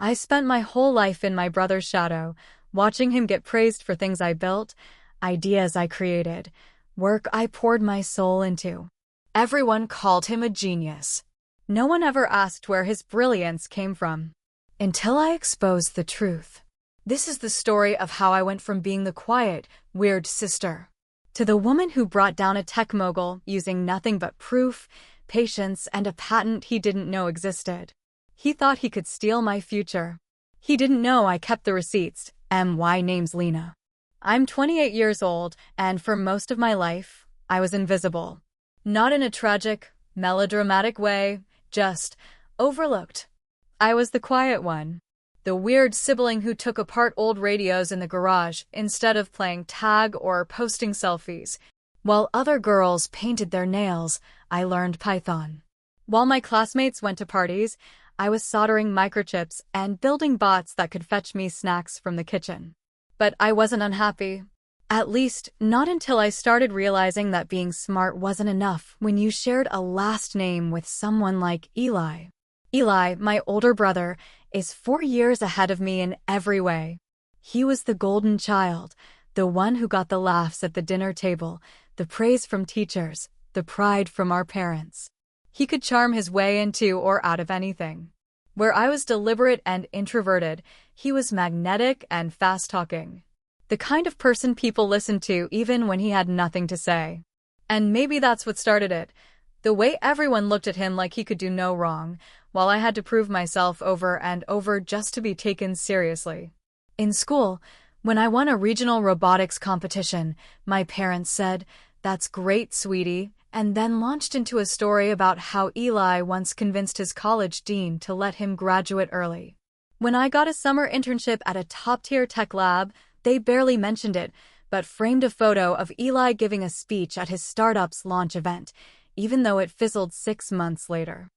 I spent my whole life in my brother's shadow, watching him get praised for things I built, ideas I created, work I poured my soul into. Everyone called him a genius. No one ever asked where his brilliance came from. Until I exposed the truth. This is the story of how I went from being the quiet, weird sister to the woman who brought down a tech mogul using nothing but proof, patience, and a patent he didn't know existed. He thought he could steal my future. He didn't know I kept the receipts. My name's Lena. I'm 28 years old, and for most of my life, I was invisible. Not in a tragic, melodramatic way, just overlooked. I was the quiet one. The weird sibling who took apart old radios in the garage instead of playing tag or posting selfies. While other girls painted their nails, I learned Python. While my classmates went to parties, I was soldering microchips and building bots that could fetch me snacks from the kitchen. But I wasn't unhappy. At least, not until I started realizing that being smart wasn't enough when you shared a last name with someone like Eli. Eli, my older brother, is 4 years ahead of me in every way. He was the golden child, the one who got the laughs at the dinner table, the praise from teachers, the pride from our parents. He could charm his way into or out of anything. Where I was deliberate and introverted, he was magnetic and fast-talking. The kind of person people listened to even when he had nothing to say. And maybe that's what started it. The way everyone looked at him like he could do no wrong, while I had to prove myself over and over just to be taken seriously. In school, when I won a regional robotics competition, my parents said, "That's great, sweetie," and then launched into a story about how Eli once convinced his college dean to let him graduate early. When I got a summer internship at a top-tier tech lab, they barely mentioned it, but framed a photo of Eli giving a speech at his startup's launch event, even though it fizzled 6 months later.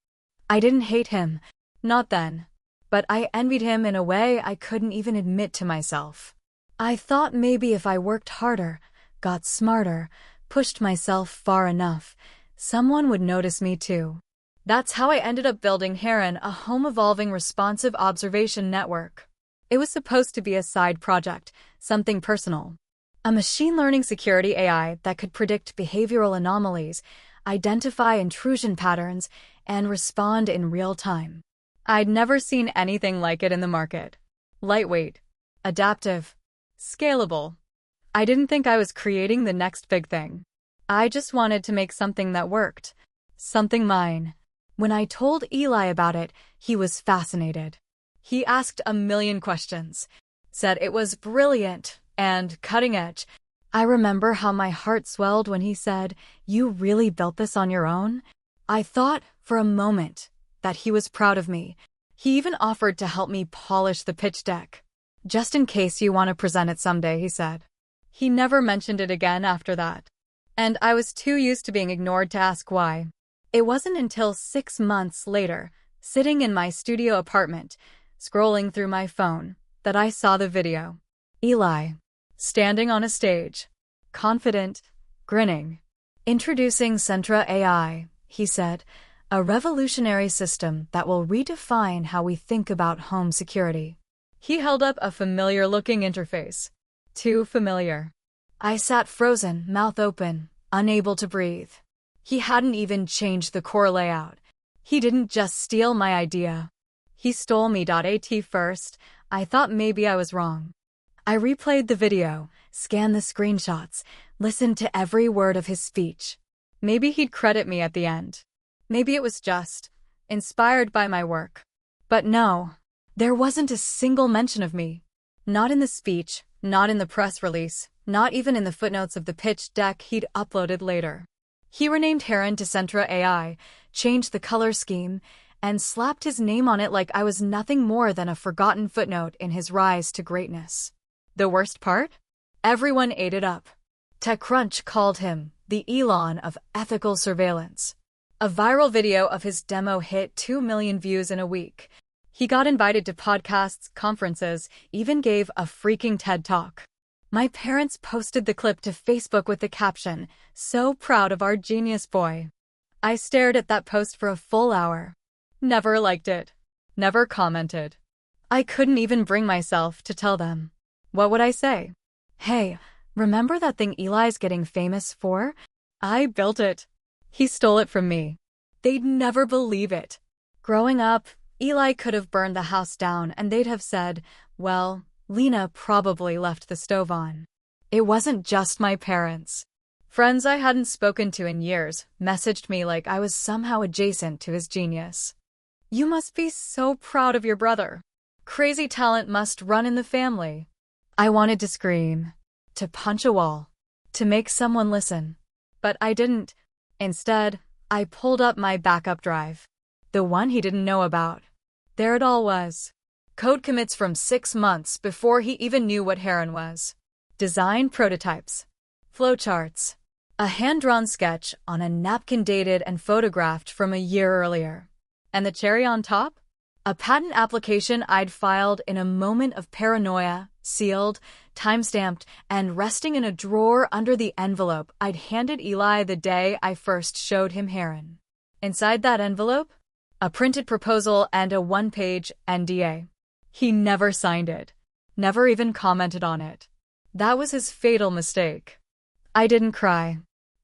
I didn't hate him, not then, but I envied him in a way I couldn't even admit to myself. I thought maybe if I worked harder, got smarter, pushed myself far enough, someone would notice me too. That's how I ended up building Heron, a home-evolving responsive observation network. It was supposed to be a side project, something personal. A machine learning security AI that could predict behavioral anomalies, identify intrusion patterns, and respond in real time. I'd never seen anything like it in the market. Lightweight, adaptive, scalable. I didn't think I was creating the next big thing. I just wanted to make something that worked. Something mine. When I told Eli about it, he was fascinated. He asked a million questions, said it was brilliant and cutting edge. I remember how my heart swelled when he said, "You really built this on your own?" I thought, for a moment, that he was proud of me. He even offered to help me polish the pitch deck. "Just in case you want to present it someday," he said. He never mentioned it again after that. And I was too used to being ignored to ask why. It wasn't until 6 months later, sitting in my studio apartment, scrolling through my phone, that I saw the video. Eli, standing on a stage, confident, grinning. "Introducing Sentra AI," he said, "a revolutionary system that will redefine how we think about home security." He held up a familiar-looking interface. Too familiar. I sat frozen, mouth open, unable to breathe. He hadn't even changed the core layout. He didn't just steal my idea. He stole me.at first. I thought maybe I was wrong. I replayed the video, scanned the screenshots, listened to every word of his speech. Maybe he'd credit me at the end. Maybe it was just inspired by my work. But no, there wasn't a single mention of me. Not in the speech, not in the press release, not even in the footnotes of the pitch deck he'd uploaded later. He renamed Heron to Sentra AI, changed the color scheme, and slapped his name on it like I was nothing more than a forgotten footnote in his rise to greatness. The worst part? Everyone ate it up. TechCrunch called him the Elon of ethical surveillance. A viral video of his demo hit 2 million views in a week. He got invited to podcasts, conferences, even gave a freaking TED Talk. My parents posted the clip to Facebook with the caption, "So proud of our genius boy." I stared at that post for a full hour. Never liked it. Never commented. I couldn't even bring myself to tell them. What would I say? Hey, remember that thing Eli's getting famous for? I built it. He stole it from me. They'd never believe it. Growing up, Eli could have burned the house down and they'd have said, well, Lena probably left the stove on. It wasn't just my parents. Friends I hadn't spoken to in years messaged me like I was somehow adjacent to his genius. You must be so proud of your brother. Crazy talent must run in the family. I wanted to scream, to punch a wall, to make someone listen. But I didn't. Instead, I pulled up my backup drive. The one he didn't know about. There it all was. Code commits from 6 months before he even knew what heron was. Design prototypes. Flowcharts. A hand-drawn sketch on a napkin dated and photographed from a year earlier. And the cherry on top? A patent application I'd filed in a moment of paranoia, sealed, timestamped, and resting in a drawer under the envelope I'd handed Eli the day I first showed him heron. Inside that envelope? A printed proposal and a 1-page NDA. He never signed it. Never even commented on it. That was his fatal mistake. I didn't cry.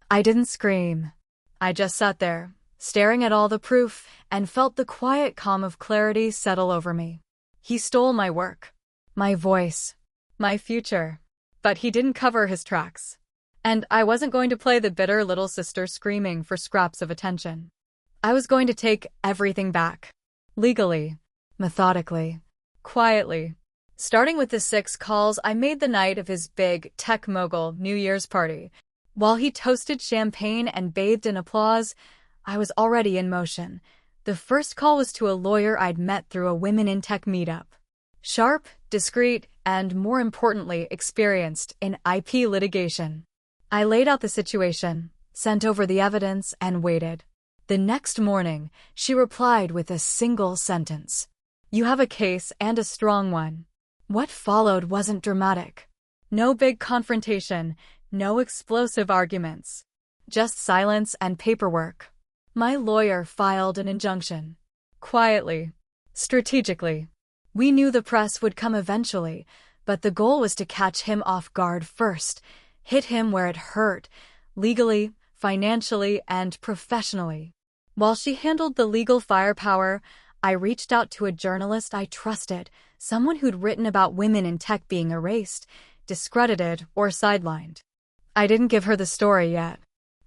I didn't scream. I just sat there, staring at all the proof, and felt the quiet calm of clarity settle over me. He stole my work, my voice, my future. But he didn't cover his tracks. And I wasn't going to play the bitter little sister screaming for scraps of attention. I was going to take everything back. Legally, methodically, quietly. Starting with the 6 calls I made the night of his big tech mogul New Year's party. While he toasted champagne and bathed in applause, I was already in motion. The first call was to a lawyer I'd met through a Women in Tech meetup. Sharp, discreet, and more importantly, experienced in IP litigation. I laid out the situation, sent over the evidence, and waited. The next morning, she replied with a single sentence. You have a case and a strong one. What followed wasn't dramatic. No big confrontation, no explosive arguments. Just silence and paperwork. My lawyer filed an injunction. Quietly. Strategically. We knew the press would come eventually, but the goal was to catch him off guard first, hit him where it hurt, legally, financially, and professionally. While she handled the legal firepower, I reached out to a journalist I trusted, someone who'd written about women in tech being erased, discredited, or sidelined. I didn't give her the story yet.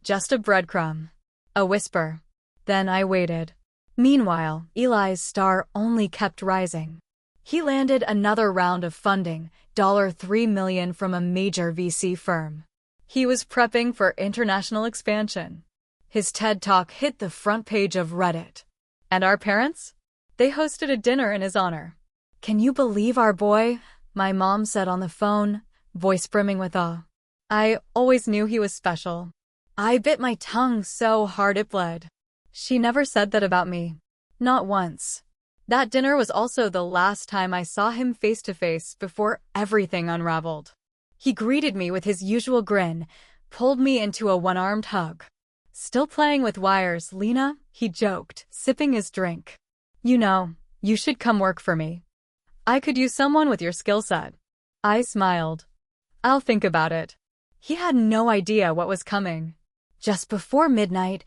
Just a breadcrumb. A whisper. Then I waited. Meanwhile, Eli's star only kept rising. He landed another round of funding, $3 million from a major VC firm. He was prepping for international expansion. His TED Talk hit the front page of Reddit. And our parents? They hosted a dinner in his honor. Can you believe our boy? My mom said on the phone, voice brimming with awe. I always knew he was special. I bit my tongue so hard it bled. She never said that about me. Not once. That dinner was also the last time I saw him face to face before everything unraveled. He greeted me with his usual grin, pulled me into a one-armed hug. Still playing with wires, Lena, he joked, sipping his drink. You know, you should come work for me. I could use someone with your skill set. I smiled. I'll think about it. He had no idea what was coming. Just before midnight,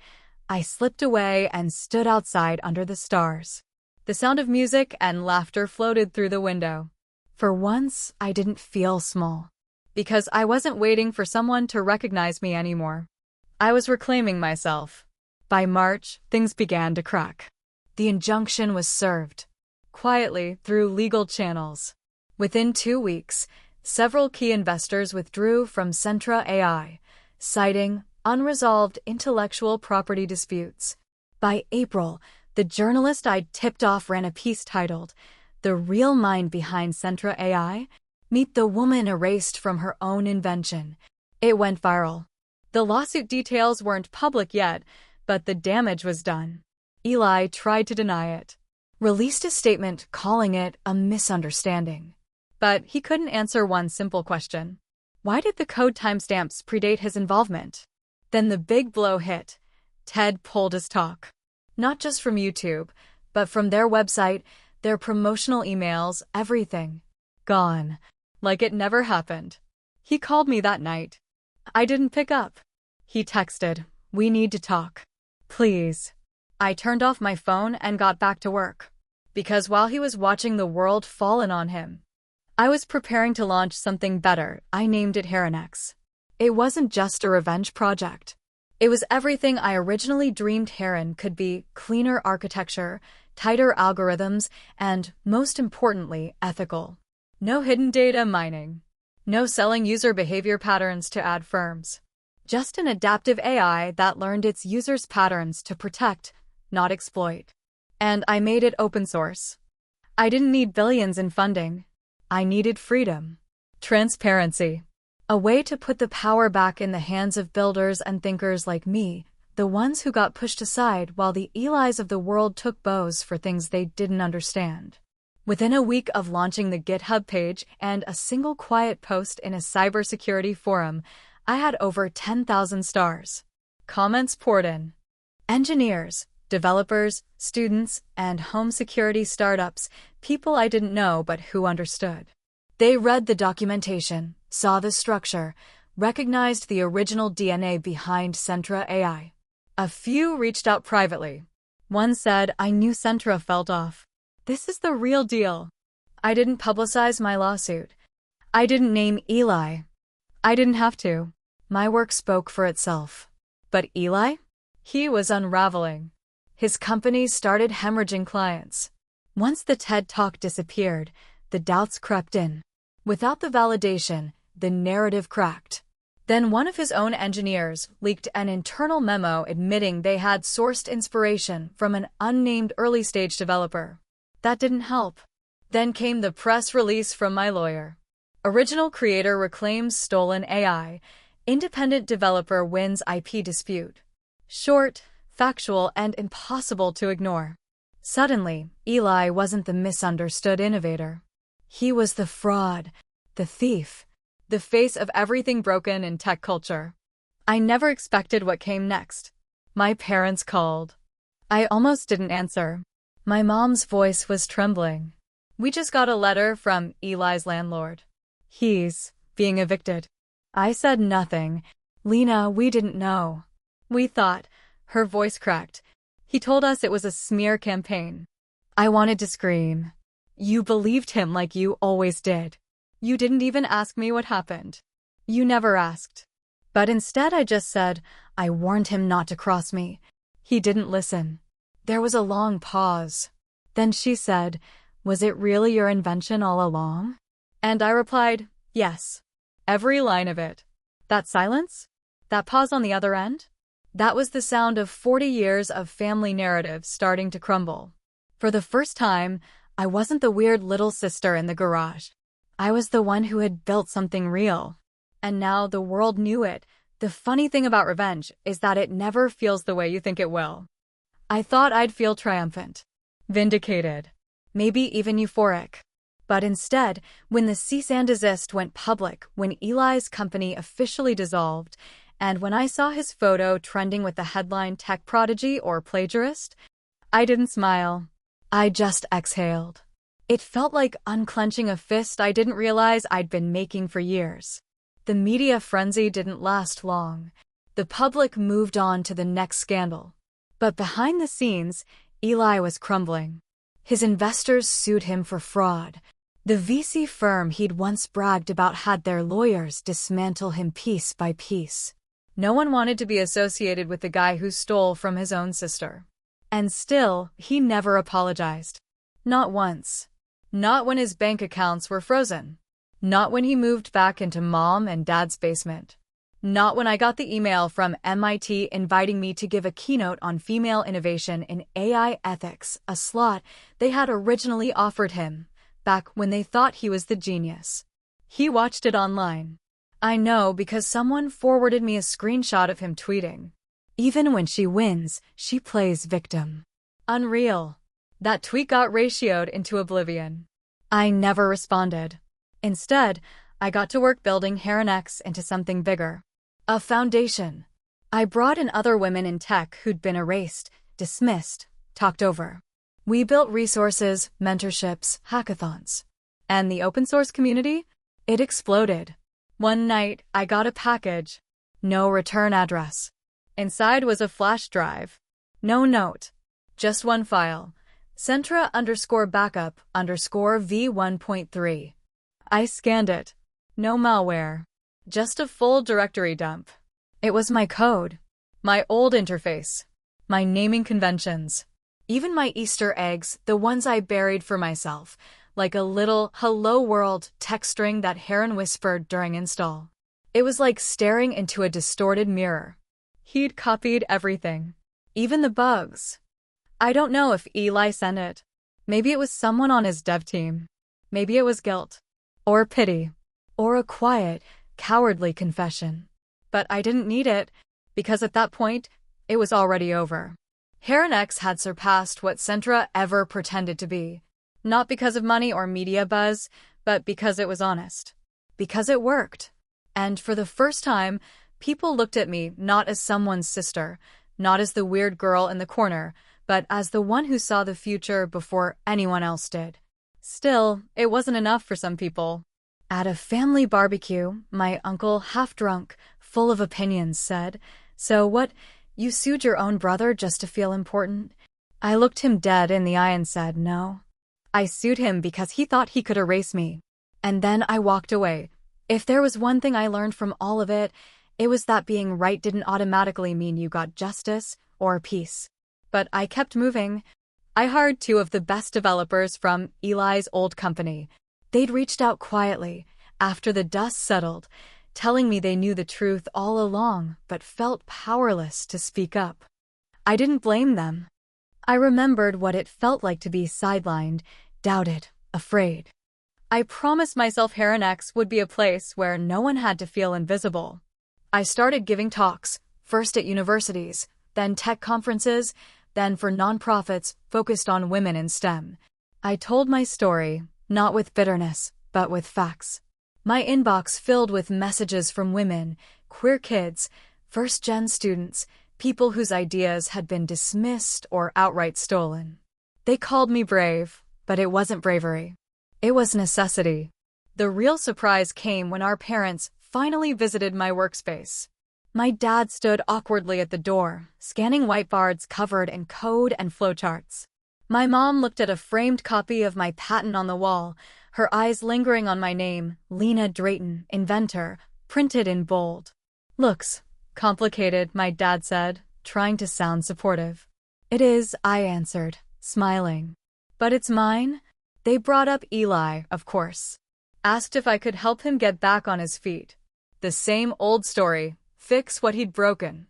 I slipped away and stood outside under the stars. The sound of music and laughter floated through the window. For once, I didn't feel small. Because I wasn't waiting for someone to recognize me anymore. I was reclaiming myself. By March, things began to crack. The injunction was served. Quietly, through legal channels. Within 2 weeks, several key investors withdrew from Centra AI, citing unresolved intellectual property disputes. By April, the journalist I'd tipped off ran a piece titled, The Real Mind Behind Centra AI? Meet the Woman Erased from Her Own Invention. It went viral. The lawsuit details weren't public yet, but the damage was done. Eli tried to deny it. Released a statement calling it a misunderstanding. But he couldn't answer one simple question. Why did the code timestamps predate his involvement? Then the big blow hit. TED pulled his talk. Not just from YouTube, but from their website, Their promotional emails, everything. Gone. Like it never happened. He called me that night. I didn't pick up. He texted, "We need to talk. Please." I turned off my phone and got back to work. Because while he was watching the world fall in on him, I was preparing to launch something better. I named it Heronex. It wasn't just a revenge project. It was everything I originally dreamed Heron could be: cleaner architecture, tighter algorithms, and, most importantly, ethical. No hidden data mining. No selling user behavior patterns to ad firms. Just an adaptive AI that learned its users' patterns to protect, not exploit. And I made it open source. I didn't need billions in funding. I needed freedom. Transparency. A way to put the power back in the hands of builders and thinkers like me, the ones who got pushed aside while the Elis of the world took bows for things they didn't understand. Within a week of launching the GitHub page and a single quiet post in a cybersecurity forum, I had over 10,000 stars. Comments poured in. Engineers, developers, students, and home security startups, people I didn't know but who understood. They read the documentation, saw the structure, recognized the original DNA behind Centra AI. A few reached out privately. One said, "I knew Centra felt off. This is the real deal." I didn't publicize my lawsuit. I didn't name Eli. I didn't have to. My work spoke for itself. But Eli? He was unraveling. His company started hemorrhaging clients. Once the TED Talk disappeared, the doubts crept in. Without the validation, the narrative cracked. Then one of his own engineers leaked an internal memo admitting they had sourced inspiration from an unnamed early-stage developer. That didn't help. Then came the press release from my lawyer. Original creator reclaims stolen AI. Independent developer wins IP dispute. Short, factual, and impossible to ignore. Suddenly, Eli wasn't the misunderstood innovator. He was the fraud, the thief, the face of everything broken in tech culture. I never expected what came next. My parents called. I almost didn't answer. My mom's voice was trembling. "We just got a letter from Eli's landlord. He's being evicted." I said nothing. "Lena, we didn't know. We thought," her voice cracked. "He told us it was a smear campaign." I wanted to scream. "You believed him like you always did. You didn't even ask me what happened. You never asked." But instead I just said, "I warned him not to cross me." He didn't listen. There was a long pause. Then she said, "Was it really your invention all along?" And I replied, "Yes. Every line of it." That silence? That pause on the other end? That was the sound of 40 years of family narratives starting to crumble. For the first time, I wasn't the weird little sister in the garage. I was the one who had built something real. And now the world knew it. The funny thing about revenge is that it never feels the way you think it will. I thought I'd feel triumphant, vindicated, maybe even euphoric. But instead, when the cease and desist went public, when Eli's company officially dissolved, and when I saw his photo trending with the headline "Tech Prodigy" or "Plagiarist," I didn't smile. I just exhaled. It felt like unclenching a fist I didn't realize I'd been making for years. The media frenzy didn't last long. The public moved on to the next scandal. But behind the scenes, Eli was crumbling. His investors sued him for fraud. The VC firm he'd once bragged about had their lawyers dismantle him piece by piece. No one wanted to be associated with the guy who stole from his own sister. And still, he never apologized. Not once. Not when his bank accounts were frozen. Not when he moved back into mom and dad's basement. Not when I got the email from MIT inviting me to give a keynote on female innovation in AI ethics, a slot they had originally offered him, back when they thought he was the genius. He watched it online. I know because someone forwarded me a screenshot of him tweeting, "Even when she wins, she plays victim." Unreal. That tweet got ratioed into oblivion. I never responded. Instead, I got to work building Heronex into something bigger. A foundation. I brought in other women in tech who'd been erased, dismissed, talked over. We built resources, mentorships, hackathons. And the open source community? It exploded. One night, I got a package. No return address. Inside was a flash drive. No note. Just one file. Centra_backup_v1.3. I scanned it. No malware. Just a full directory dump. It was my code. My old interface. My naming conventions. Even my Easter eggs, the ones I buried for myself, like a little hello world text string that Heron whispered during install. It was like staring into a distorted mirror. He'd copied everything. Even the bugs. I don't know if Eli sent it. Maybe it was someone on his dev team. Maybe it was guilt. Or pity. Or a quiet, cowardly confession. But I didn't need it, because at that point, it was already over. Heron X had surpassed what Centra ever pretended to be. Not because of money or media buzz, but because it was honest. Because it worked. And for the first time, people looked at me not as someone's sister, not as the weird girl in the corner, but as the one who saw the future before anyone else did. Still, it wasn't enough for some people. At a family barbecue, my uncle, half drunk, full of opinions, said, "So what, you sued your own brother just to feel important?" I looked him dead in the eye and said, "No. I sued him because he thought he could erase me." And then I walked away. If there was one thing I learned from all of it, it was that being right didn't automatically mean you got justice or peace. But I kept moving. I hired 2 of the best developers from Eli's old company. They'd reached out quietly, after the dust settled, telling me they knew the truth all along but felt powerless to speak up. I didn't blame them. I remembered what it felt like to be sidelined, doubted, afraid. I promised myself Heron X would be a place where no one had to feel invisible. I started giving talks, first at universities, then tech conferences, then for nonprofits focused on women in STEM. I told my story, not with bitterness, but with facts. My inbox filled with messages from women, queer kids, first-gen students, people whose ideas had been dismissed or outright stolen. They called me brave, but it wasn't bravery. It was necessity. The real surprise came when our parents finally visited my workspace. My dad stood awkwardly at the door, scanning whiteboards covered in code and flowcharts. My mom looked at a framed copy of my patent on the wall, her eyes lingering on my name, Lena Drayton, inventor, printed in bold. "Looks complicated," my dad said, trying to sound supportive. "It is," I answered, smiling. "But it's mine?" They brought up Eli, of course. Asked if I could help him get back on his feet. The same old story. Fix what he'd broken.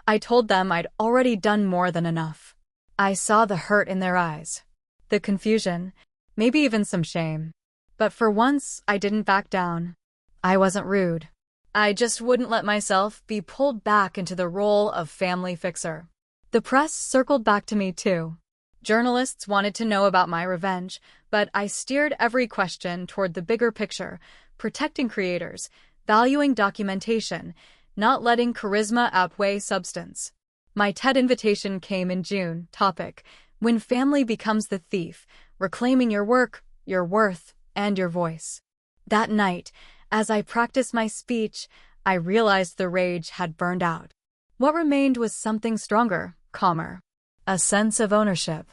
I told them I'd already done more than enough. I saw the hurt in their eyes. The confusion. Maybe even some shame. But for once, I didn't back down. I wasn't rude. I just wouldn't let myself be pulled back into the role of family fixer. The press circled back to me too. Journalists wanted to know about my revenge, but I steered every question toward the bigger picture, protecting creators, valuing documentation, not letting charisma outweigh substance. My TED invitation came in June. Topic: When Family Becomes the Thief, Reclaiming Your Work, Your Worth, and Your Voice. That night, as I practiced my speech, I realized the rage had burned out. What remained was something stronger, calmer. A sense of ownership.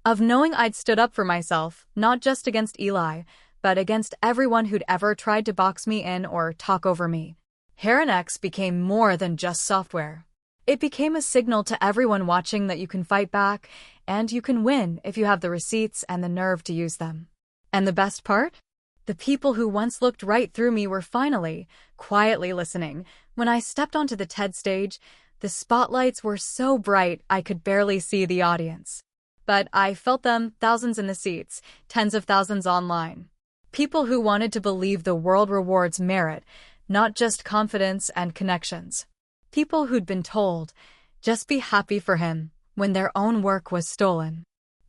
Of knowing I'd stood up for myself, not just against Eli, but against everyone who'd ever tried to box me in or talk over me. Heron X became more than just software. It became a signal to everyone watching that you can fight back, and you can win if you have the receipts and the nerve to use them. And the best part? The people who once looked right through me were finally, quietly listening. When I stepped onto the TED stage, the spotlights were so bright I could barely see the audience. But I felt them, thousands in the seats, tens of thousands online. People who wanted to believe the world rewards merit, not just confidence and connections. People who'd been told, just be happy for him, when their own work was stolen.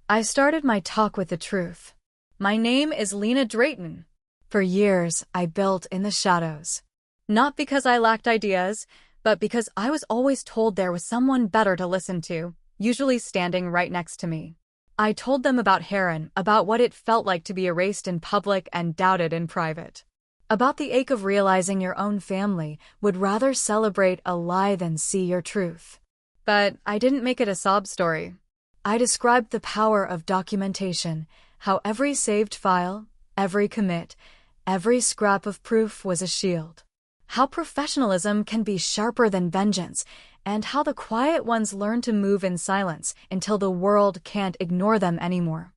I started my talk with the truth. My name is Lena Drayton. For years, I built in the shadows. Not because I lacked ideas, but because I was always told there was someone better to listen to, usually standing right next to me. I told them about Heron, about what it felt like to be erased in public and doubted in private. About the ache of realizing your own family would rather celebrate a lie than see your truth. But I didn't make it a sob story. I described the power of documentation, how every saved file, every commit, every scrap of proof was a shield. How professionalism can be sharper than vengeance, and how the quiet ones learn to move in silence until the world can't ignore them anymore.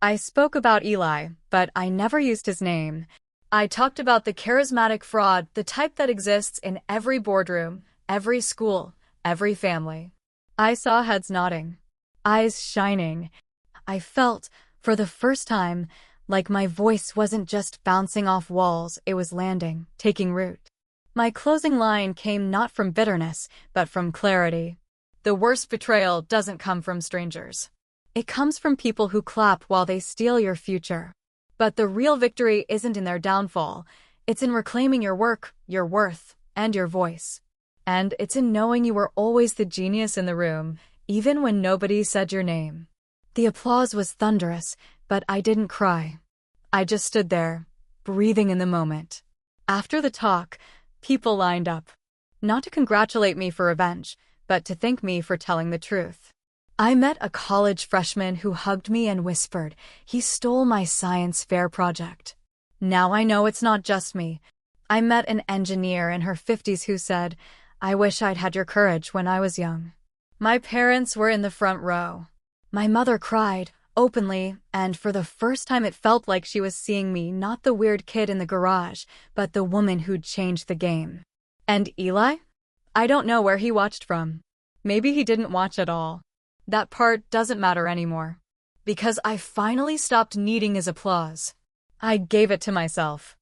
I spoke about Eli, but I never used his name. I talked about the charismatic fraud, the type that exists in every boardroom, every school, every family. I saw heads nodding, eyes shining. I felt, for the first time, like my voice wasn't just bouncing off walls, it was landing, taking root. My closing line came not from bitterness, but from clarity. The worst betrayal doesn't come from strangers. It comes from people who clap while they steal your future. But the real victory isn't in their downfall. It's in reclaiming your work, your worth, and your voice. And it's in knowing you were always the genius in the room, even when nobody said your name. The applause was thunderous, but I didn't cry. I just stood there, breathing in the moment. After the talk, people lined up. Not to congratulate me for revenge, but to thank me for telling the truth. I met a college freshman who hugged me and whispered, "He stole my science fair project." Now I know it's not just me. I met an engineer in her 50s who said, "I wish I'd had your courage when I was young." My parents were in the front row. My mother cried, openly, and for the first time it felt like she was seeing me, not the weird kid in the garage, but the woman who'd changed the game. And Eli? I don't know where he watched from. Maybe he didn't watch at all. That part doesn't matter anymore. Because I finally stopped needing his applause. I gave it to myself.